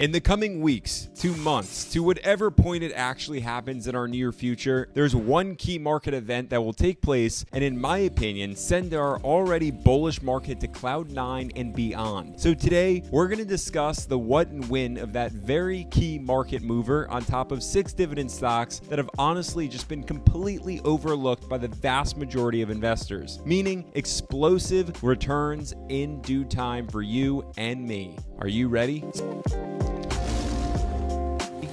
In the coming weeks, to months, to whatever point it actually happens in our near future, there's one key market event that will take place and, in my opinion, send our already bullish market to cloud 9 and beyond. So today, we're going to discuss the what and when of that very key market mover on top of 6 dividend stocks that have honestly just been completely overlooked by the vast majority of investors, meaning explosive returns in due time for you and me. Are you ready?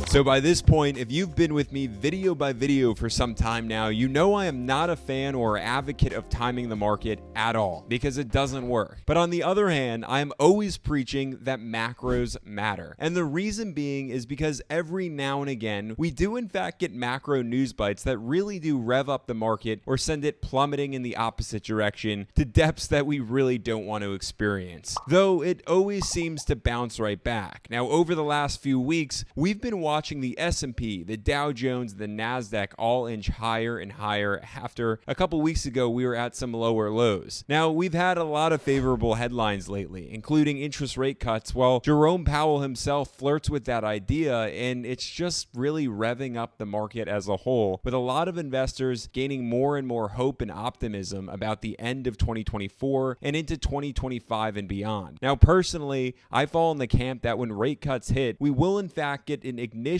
So by this point, if you've been with me video by video for some time now, you know I am not a fan or advocate of timing the market at all because it doesn't work. But on the other hand, I am always preaching that macros matter. And the reason being is because every now and again, we do in fact get macro news bites that really do rev up the market or send it plummeting in the opposite direction to depths that we really don't want to experience. Though it always seems to bounce right back. Now, over the last few weeks, we've been watching the S&P, the Dow Jones, the NASDAQ all inch higher and higher after a couple weeks ago we were at some lower lows. Now, we've had a lot of favorable headlines lately, including interest rate cuts, while Jerome Powell himself flirts with that idea, and it's just really revving up the market as a whole, with a lot of investors gaining more and more hope and optimism about the end of 2024 and into 2025 and beyond. Now, personally, I fall in the camp that when rate cuts hit, we will in fact get an ignition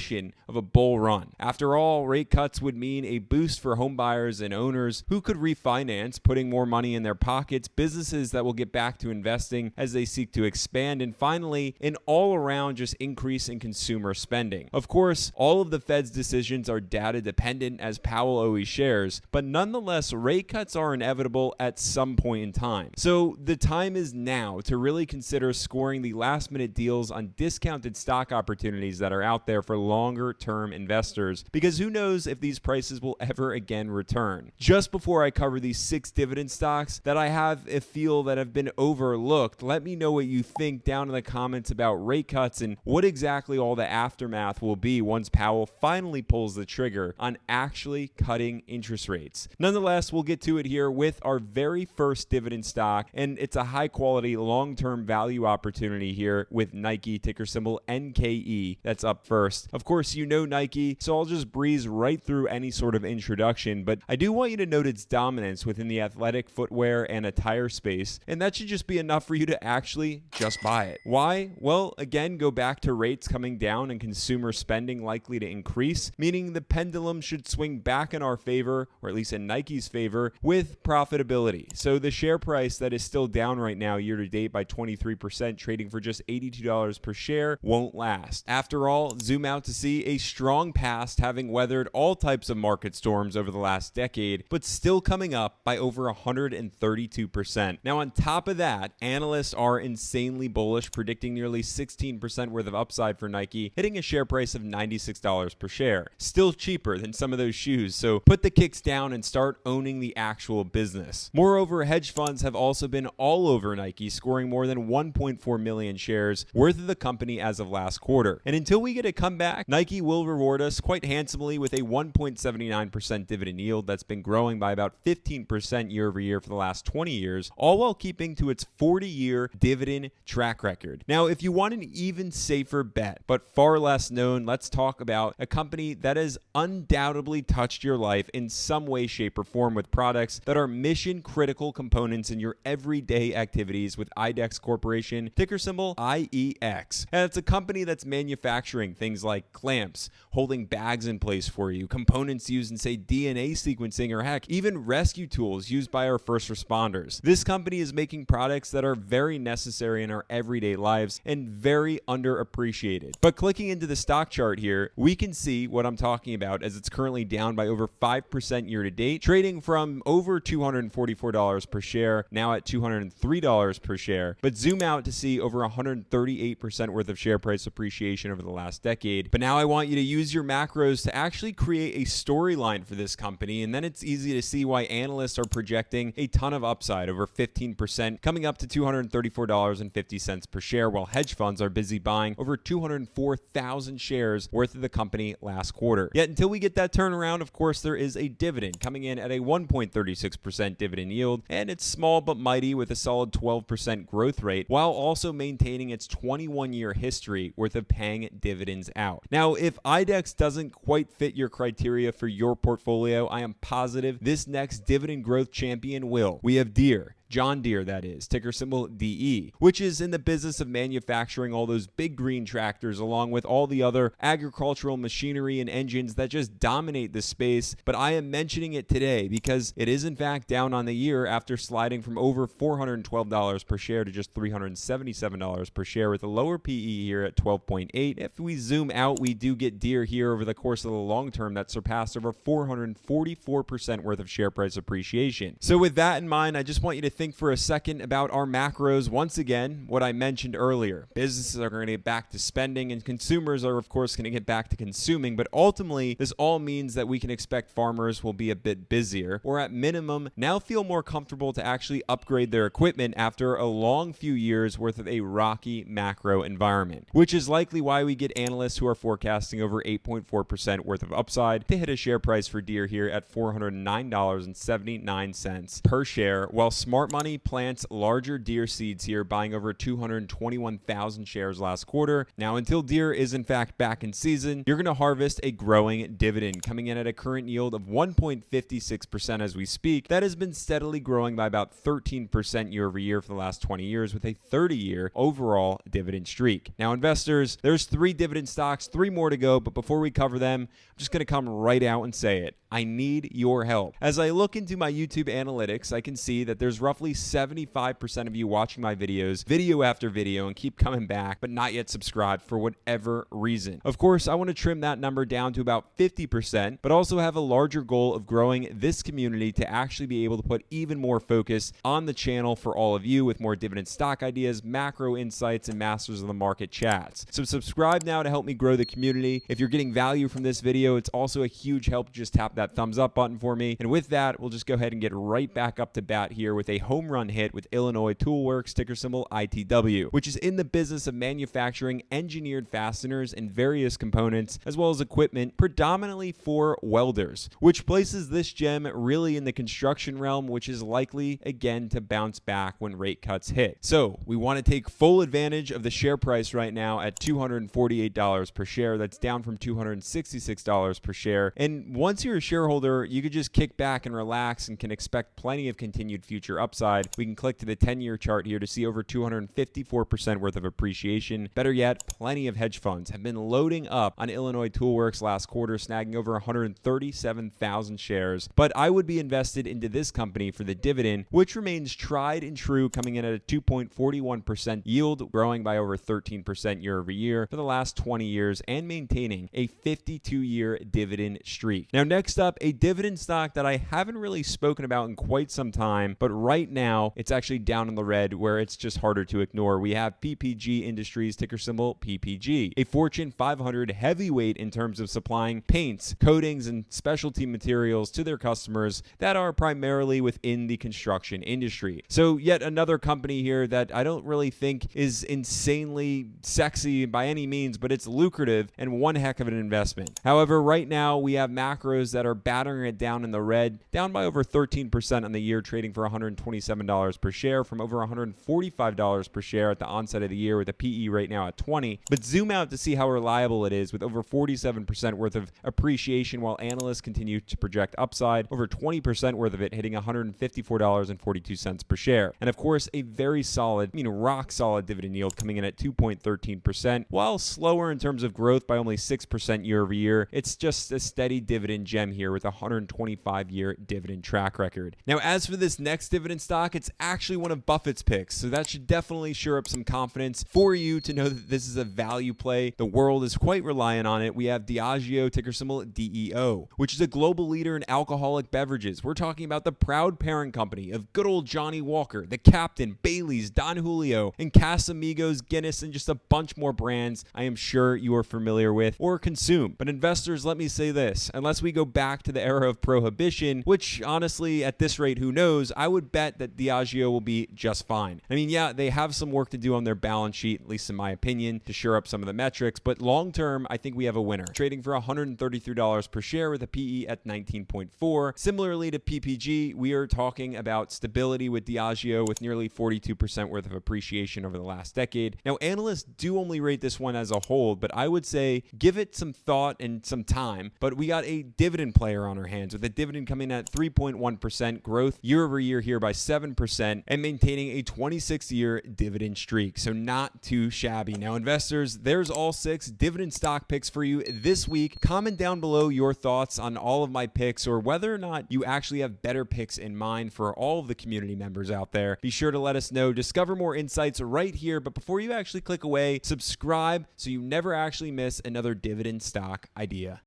of a bull run. After all, rate cuts would mean a boost for home buyers and owners who could refinance, putting more money in their pockets, businesses that will get back to investing as they seek to expand, and finally, an all-around just increase in consumer spending. Of course, all of the Fed's decisions are data dependent, as Powell always shares, but nonetheless, rate cuts are inevitable at some point in time. So the time is now to really consider scoring the last-minute deals on discounted stock opportunities that are out there for longer term investors, because who knows if these prices will ever again return. Just before I cover these 6 dividend stocks that I have a feel that have been overlooked, let me know what you think down in the comments about rate cuts and what exactly all the aftermath will be once Powell finally pulls the trigger on actually cutting interest rates. Nonetheless, we'll get to it here with our very first dividend stock, and it's a high quality long-term value opportunity here with Nike, ticker symbol NKE. That's up first. Of course, you know Nike, so I'll just breeze right through any sort of introduction, but I do want you to note its dominance within the athletic footwear and attire space, and that should just be enough for you to actually just buy it. Why? Well, again, go back to rates coming down and consumer spending likely to increase, meaning the pendulum should swing back in our favor, or at least in Nike's favor, with profitability. So the share price that is still down right now year to date by 23%, trading for just $82 per share, won't last. After all, zoom out to see a strong past, having weathered all types of market storms over the last decade, but still coming up by over 132%. Now, on top of that, analysts are insanely bullish, predicting nearly 16% worth of upside for Nike, hitting a share price of $96 per share. Still cheaper than some of those shoes, so put the kicks down and start owning the actual business. Moreover, hedge funds have also been all over Nike, scoring more than 1.4 million shares worth of the company as of last quarter. And until we get a comeback, Nike will reward us quite handsomely with a 1.79% dividend yield that's been growing by about 15% year over year for the last 20 years, all while keeping to its 40-year dividend track record. Now, if you want an even safer bet, but far less known, let's talk about a company that has undoubtedly touched your life in some way, shape, or form with products that are mission-critical components in your everyday activities with Idex Corporation, ticker symbol IEX. And it's a company that's manufacturing things like clamps, holding bags in place for you, components used in, say, DNA sequencing, or heck, even rescue tools used by our first responders. This company is making products that are very necessary in our everyday lives and very underappreciated. But clicking into the stock chart here, we can see what I'm talking about, as it's currently down by over 5% year to date, trading from over $244 per share, now at $203 per share. But zoom out to see over 138% worth of share price appreciation over the last decade, trade. But now I want you to use your macros to actually create a storyline for this company, and then it's easy to see why analysts are projecting a ton of upside, over 15%, coming up to $234.50 per share, while hedge funds are busy buying over 204,000 shares worth of the company last quarter. Yet until we get that turnaround, of course, there is a dividend coming in at a 1.36% dividend yield, and it's small but mighty with a solid 12% growth rate, while also maintaining its 21-year history worth of paying dividends out. Now, if Idex doesn't quite fit your criteria for your portfolio, I am positive this next dividend growth champion will. We have Deere. John Deere, that is, ticker symbol DE, which is in the business of manufacturing all those big green tractors along with all the other agricultural machinery and engines that just dominate the space. But I am mentioning it today because it is in fact down on the year after sliding from over $412 per share to just $377 per share with a lower PE here at 12.8. If we zoom out, we do get Deere here over the course of the long term that surpassed over 444% worth of share price appreciation. So with that in mind, I just want you to think for a second about our macros. Once again, what I mentioned earlier, businesses are going to get back to spending and consumers are of course going to get back to consuming, but ultimately this all means that we can expect farmers will be a bit busier, or at minimum now feel more comfortable to actually upgrade their equipment after a long few years worth of a rocky macro environment, which is likely why we get analysts who are forecasting over 8.4% worth of upside to hit a share price for Deere here at $409.79 per share, while Smart Money plants larger Deere seeds here, buying over 221,000 shares last quarter. Now, until Deere is in fact back in season, you're going to harvest a growing dividend coming in at a current yield of 1.56% as we speak. That has been steadily growing by about 13% year over year for the last 20 years with a 30-year overall dividend streak. Now, investors, there's 3 dividend stocks, 3 more to go, but before we cover them, I'm just going to come right out and say it. I need your help. As I look into my YouTube analytics, I can see that there's roughly 75% of you watching my videos, video after video, and keep coming back, but not yet subscribed for whatever reason. Of course, I want to trim that number down to about 50%, but also have a larger goal of growing this community to actually be able to put even more focus on the channel for all of you with more dividend stock ideas, macro insights, and masters of the market chats. So subscribe now to help me grow the community. If you're getting value from this video, it's also a huge help to just tap that thumbs up button for me. And with that, we'll just go ahead and get right back up to bat here with a home run hit with Illinois Toolworks, ticker symbol ITW, which is in the business of manufacturing engineered fasteners and various components, as well as equipment predominantly for welders, which places this gem really in the construction realm, which is likely again to bounce back when rate cuts hit. So we want to take full advantage of the share price right now at $248 per share. That's down from $266 per share. And once you're a shareholder, you could just kick back and relax and can expect plenty of continued future upside. We can click to the 10-year chart here to see over 254% worth of appreciation. Better yet, plenty of hedge funds have been loading up on Illinois Toolworks last quarter, snagging over 137,000 shares. But I would be invested into this company for the dividend, which remains tried and true, coming in at a 2.41% yield, growing by over 13% year over year for the last 20 years and maintaining a 52-year dividend streak. Now, next up, a dividend stock that I haven't really spoken about in quite some time, but right now it's actually down in the red where it's just harder to ignore. We have PPG Industries, ticker symbol PPG, a Fortune 500 heavyweight in terms of supplying paints, coatings, and specialty materials to their customers that are primarily within the construction industry. So yet another company here that I don't really think is insanely sexy by any means, but it's lucrative and one heck of an investment. However, right now we have macros that are battering it down in the red, down by over 13% on the year, trading for $127 per share from over $145 per share at the onset of the year with a PE right now at 20. But zoom out to see how reliable it is with over 47% worth of appreciation, while analysts continue to project upside, over 20% worth of it hitting $154.42 per share. And of course, a very solid, rock solid dividend yield coming in at 2.13%. While slower in terms of growth by only 6% year over year, it's just a steady dividend gem here with a 125-year dividend track record. Now, as for this next dividend stock, it's actually one of Buffett's picks, so that should definitely shore up some confidence for you to know that this is a value play. The world is quite reliant on it. We have Diageo, ticker symbol DEO, which is a global leader in alcoholic beverages. We're talking about the proud parent company of good old Johnny Walker, the Captain, Bailey's, Don Julio, and Casamigos, Guinness, and just a bunch more brands I am sure you are familiar with or consume. But investors, let me say this, unless we go back to the era of prohibition, which honestly at this rate, who knows, I would bet that Diageo will be just fine. I mean, yeah, they have some work to do on their balance sheet, at least in my opinion, to shore up some of the metrics, but long term, I think we have a winner. Trading for $133 per share with a PE at 19.4. Similarly to PPG, we are talking about stability with Diageo with nearly 42% worth of appreciation over the last decade. Now, analysts do only rate this one as a hold, but I would say give it some thought and some time. But we got a dividend player on our hands with a dividend coming at 3.1% growth year over year here by 7% and maintaining a 26-year dividend streak. So not too shabby. Now, investors, there's all 6 dividend stock picks for you this week. Comment down below your thoughts on all of my picks or whether or not you actually have better picks in mind for all of the community members out there. Be sure to let us know. Discover more insights right here. But before you actually click away, subscribe so you never actually miss another dividend stock idea.